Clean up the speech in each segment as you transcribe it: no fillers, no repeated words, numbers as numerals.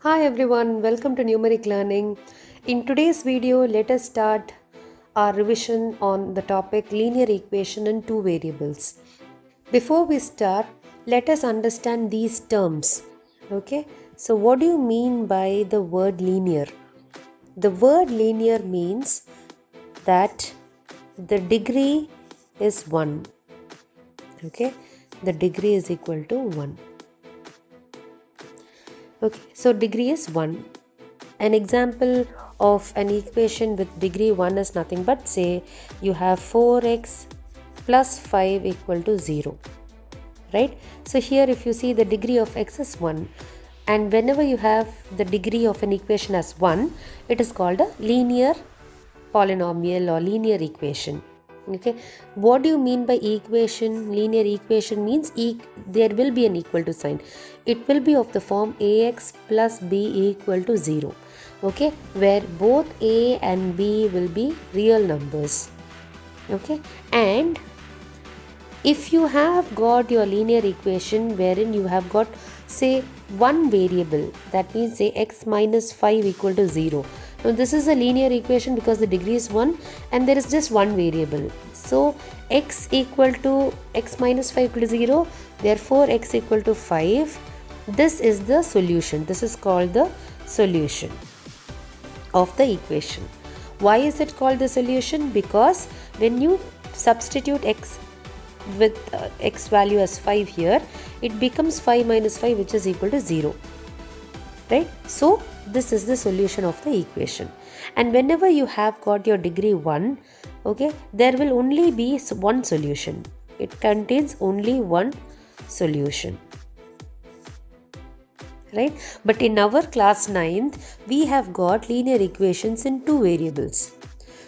Hi everyone, welcome to Numeriq Learning. In today's video, let us start our revision on the topic linear equation in two variables. Before we start, let us understand these terms. Okay, so what do you mean by the word linear? The word linear means that the degree is 1. Okay, the degree is equal to 1. Okay, so degree is 1. An example of an equation with degree 1 is nothing but, say you have 4x plus 5 equal to 0, right? So here if you see, the degree of x is 1, and whenever you have the degree of an equation as 1, it is called a linear polynomial or linear equation. Okay, what do you mean by equation? Linear equation means there will be an equal to sign. It will be of the form ax plus b equal to 0. Okay, where both a and b will be real numbers. Okay, and if you have got your linear equation wherein you have got, say, one variable, that means say x minus 5 equal to 0. Now this is a linear equation because the degree is 1 and there is just one variable. So x equal to x minus 5 equal to 0, therefore x equal to 5. This is the solution. This is called the solution of the equation. Why is it called the solution? Because when you substitute x with x value as 5 here, it becomes 5 minus 5, which is equal to 0, right? So this is the solution of the equation. And whenever you have got your degree 1, okay, there will only be one solution. It contains only one solution, right? But in our class 9th, we have got linear equations in two variables.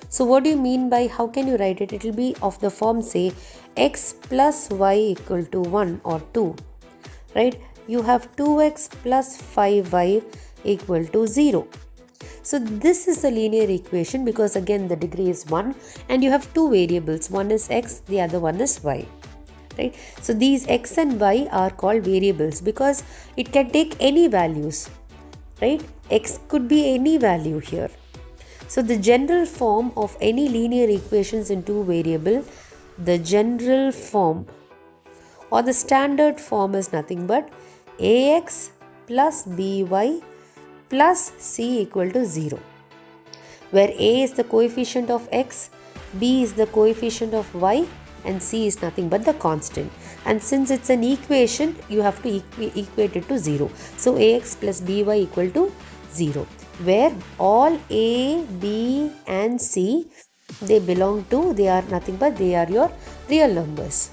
So what do you mean by, how can you write it? It will be of the form, say, x plus y equal to 1 or 2, right? You have 2x plus 5y equal to 0. So this is a linear equation because again the degree is 1 and you have two variables. One is x, the other one is y, right? So these x and y are called variables because it can take any values, right? X could be any value here. So the general form of any linear equations in two variable, the general form or the standard form is nothing but ax plus by plus c equal to 0, where a is the coefficient of x, b is the coefficient of y, and c is nothing but the constant. And since it's an equation, you have to equate it to 0. So ax plus by equal to 0, where all a, b and c, they belong to, they are nothing but they are your real numbers.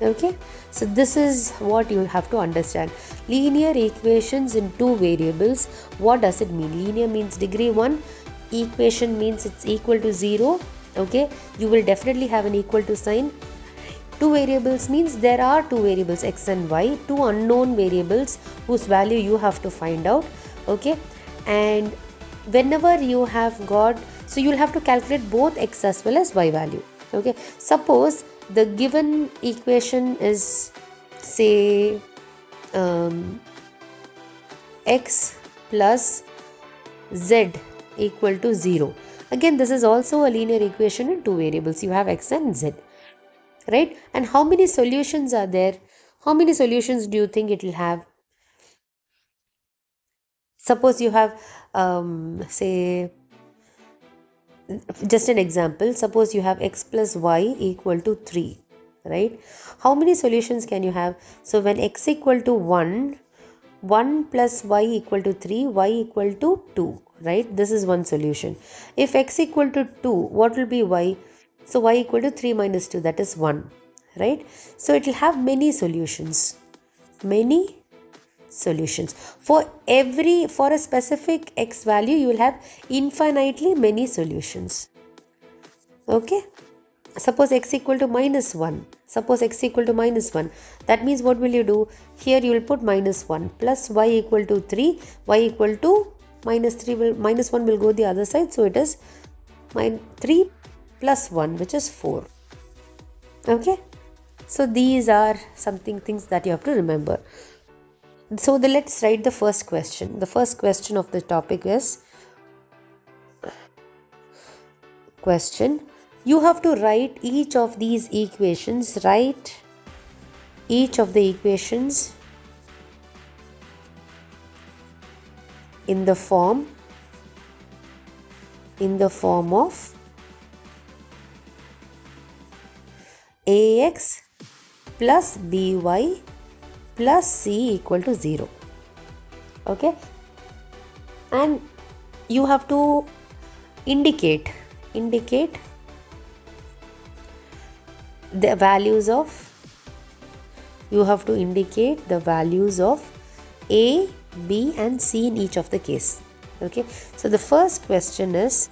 Okay, so this is what you have to understand. Linear equations in two variables. What does it mean? Linear means degree 1, equation means it's equal to 0. Okay, you will definitely have an equal to sign. Two variables means there are two variables, x and y, two unknown variables whose value you have to find out. Okay, and whenever you have got, so you'll have to calculate both x as well as y value. Okay, suppose the given equation is, say, x plus z equal to 0. Again, this is also a linear equation in two variables. You have x and z, right? And how many solutions are there? How many solutions do you think it will have? Suppose you have, say, just an example, suppose you have x plus y equal to 3, right? How many solutions can you have? So when x equal to 1, 1 plus y equal to 3, y equal to 2, right? This is one solution. If x equal to 2, what will be y? So y equal to 3 minus 2, that is 1, right? So it will have many solutions. Many solutions. For a specific x value, you will have infinitely many solutions. Okay, suppose x equal to minus 1. Suppose x equal to minus 1. That means what will you do? Here you will put minus 1 plus y equal to 3. Y equal to minus 3 minus 1 will go the other side. So it is 3 plus 1, which is 4. Okay, so these are things that you have to remember. So let's write the first question. The first question of the topic is question. You have to write each of these equations. Write each of the equations in the form of ax plus by plus c equal to 0. Okay, and you have to indicate the values of a, b and c in each of the case. Okay, so the first question is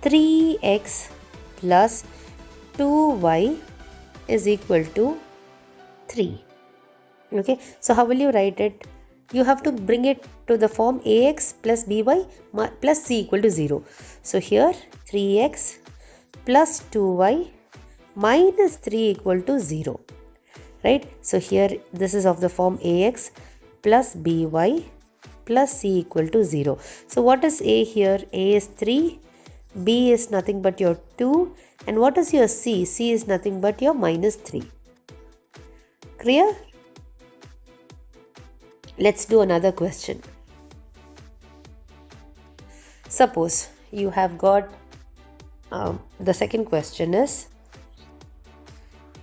3x plus 2y is equal to 3. Okay, so how will you write it? You have to bring it to the form ax plus by plus c equal to 0. So here 3x plus 2y minus 3 equal to 0. Right? So here this is of the form ax plus by plus c equal to 0. So what is a here? A is 3, b is nothing but your 2, and what is your c? C is nothing but your minus 3. Clear? Let's do another question. Suppose you have got the second question is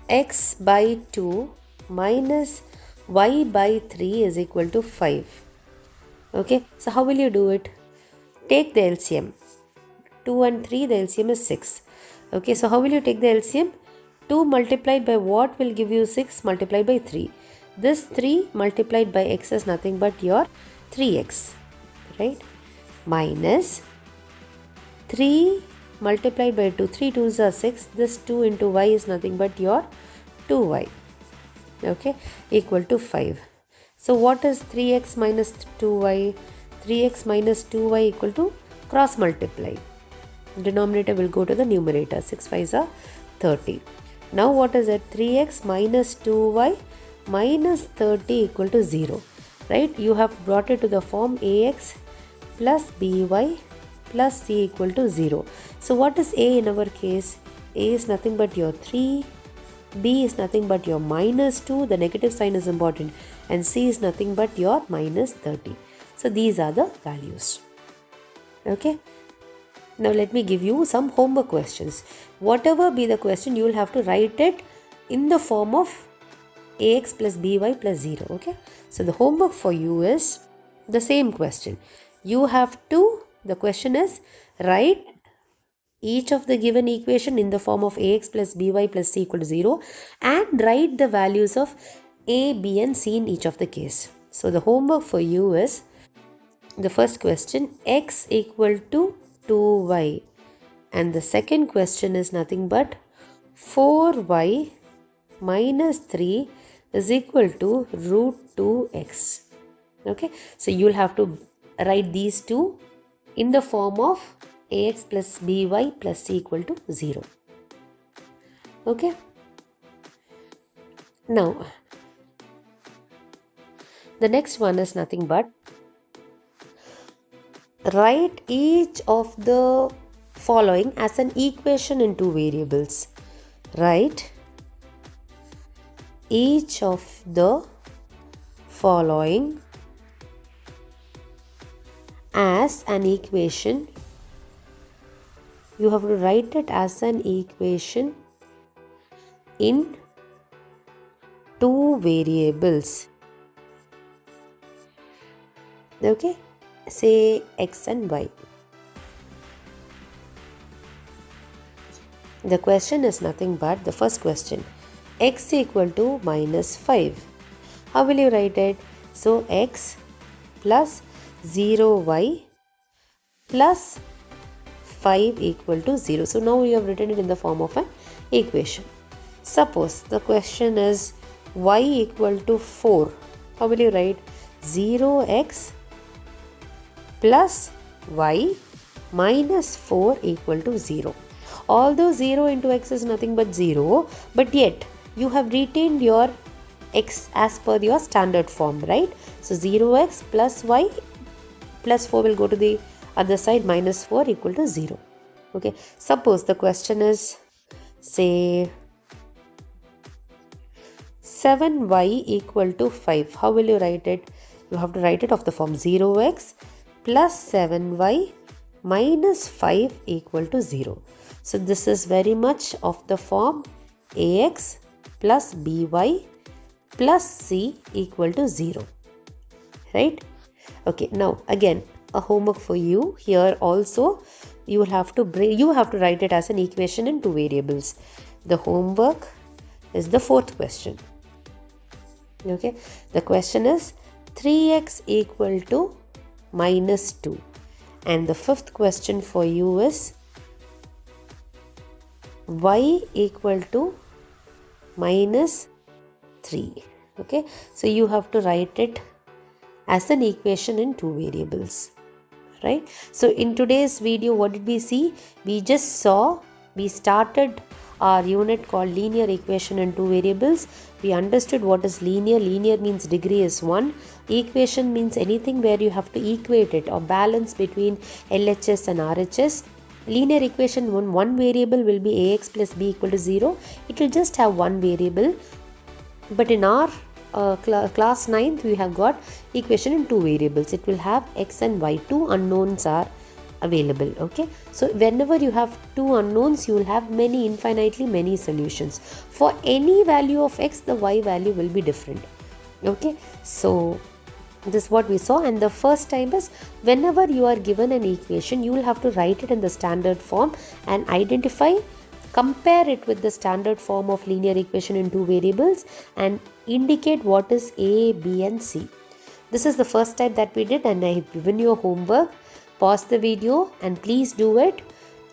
x by 2 minus y by 3 is equal to 5. Okay, so how will you do it? Take the LCM. 2 and 3, the LCM is 6. Okay, so how will you take the LCM? 2 multiplied by what will give you 6 multiplied by 3? This 3 multiplied by x is nothing but your 3x, right? Minus 3 multiplied by 2, 3 2s are 6. This 2 into y is nothing but your 2y, okay, equal to 5. So what is 3x minus 2y? 3x minus 2y equal to cross multiply. Denominator will go to the numerator. 6 5s are 30. Now what is it? 3x minus 2y minus 30 equal to 0. Right? You have brought it to the form ax plus by plus c equal to 0. So what is a in our case? A is nothing but your 3. B is nothing but your minus 2. The negative sign is important. And c is nothing but your minus 30. So these are the values. Okay. Now let me give you some homework questions. Whatever be the question, you will have to write it in the form of ax plus by plus 0. Okay. So the homework for you is the same question. You have to, the question is, write each of the given equation in the form of ax plus by plus c equal to 0 and write the values of a, b and c in each of the case. So the homework for you is the first question, x equal to 2y, and the second question is nothing but 4y minus 3 is equal to root 2x. Okay, so you will have to write these two in the form of ax plus by plus c equal to 0. Okay, now the next one is nothing but write each of the following as an equation in two variables. Write each of the following as an equation. You have to write it as an equation in two variables. Okay, say x and y. The question is nothing but the first question, x equal to minus 5. How will you write it? So x plus 0y plus 5 equal to 0. So now you have written it in the form of an equation. Suppose the question is y equal to 4. How will you write? 0x plus y minus 4 equal to 0. Although 0 into x is nothing but 0, but yet you have retained your x as per your standard form, right? So 0x plus y plus 4 will go to the other side, minus 4 equal to 0. Okay, suppose the question is, say, 7y equal to 5. How will you write it? You have to write it of the form 0x plus 7y minus 5 equal to 0. So this is very much of the form ax plus by plus c equal to 0. Right? Okay, now again a homework for you here also. You have to write it as an equation in two variables. The homework is the fourth question. Okay, the question is 3x equal to minus 2, and the fifth question for you is y equal to minus 3. Okay, so you have to write it as an equation in two variables, right? So in today's video, what did we see? We started our unit called linear equation in two variables. We understood what is linear. Linear means degree is 1. Equation means anything where you have to equate it or balance between LHS and RHS. Linear equation, one variable will be ax plus b equal to 0. It will just have one variable. But in our class 9th, we have got equation in two variables. It will have x and y. Two unknowns are available. Okay, so whenever you have two unknowns, you will have infinitely many solutions. For any value of x, the y value will be different. Okay, so this is what we saw. And the first time is, whenever you are given an equation, you will have to write it in the standard form and compare it with the standard form of linear equation in two variables and indicate what is a, b and c. This is the first type that we did, and I have given you a homework. Pause the video and please do it.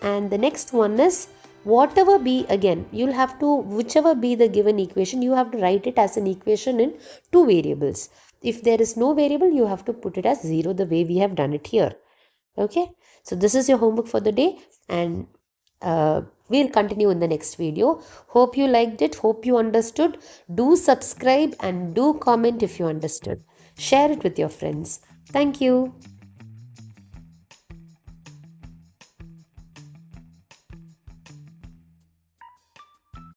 And the next one is, whichever be the given equation, you have to write it as an equation in two variables. If there is no variable, you have to put it as 0, the way we have done it here. Okay, so this is your homework for the day, and we'll continue in the next video. Hope you liked it. Hope you understood. Do subscribe and do comment if you understood. Share it with your friends. Thank you.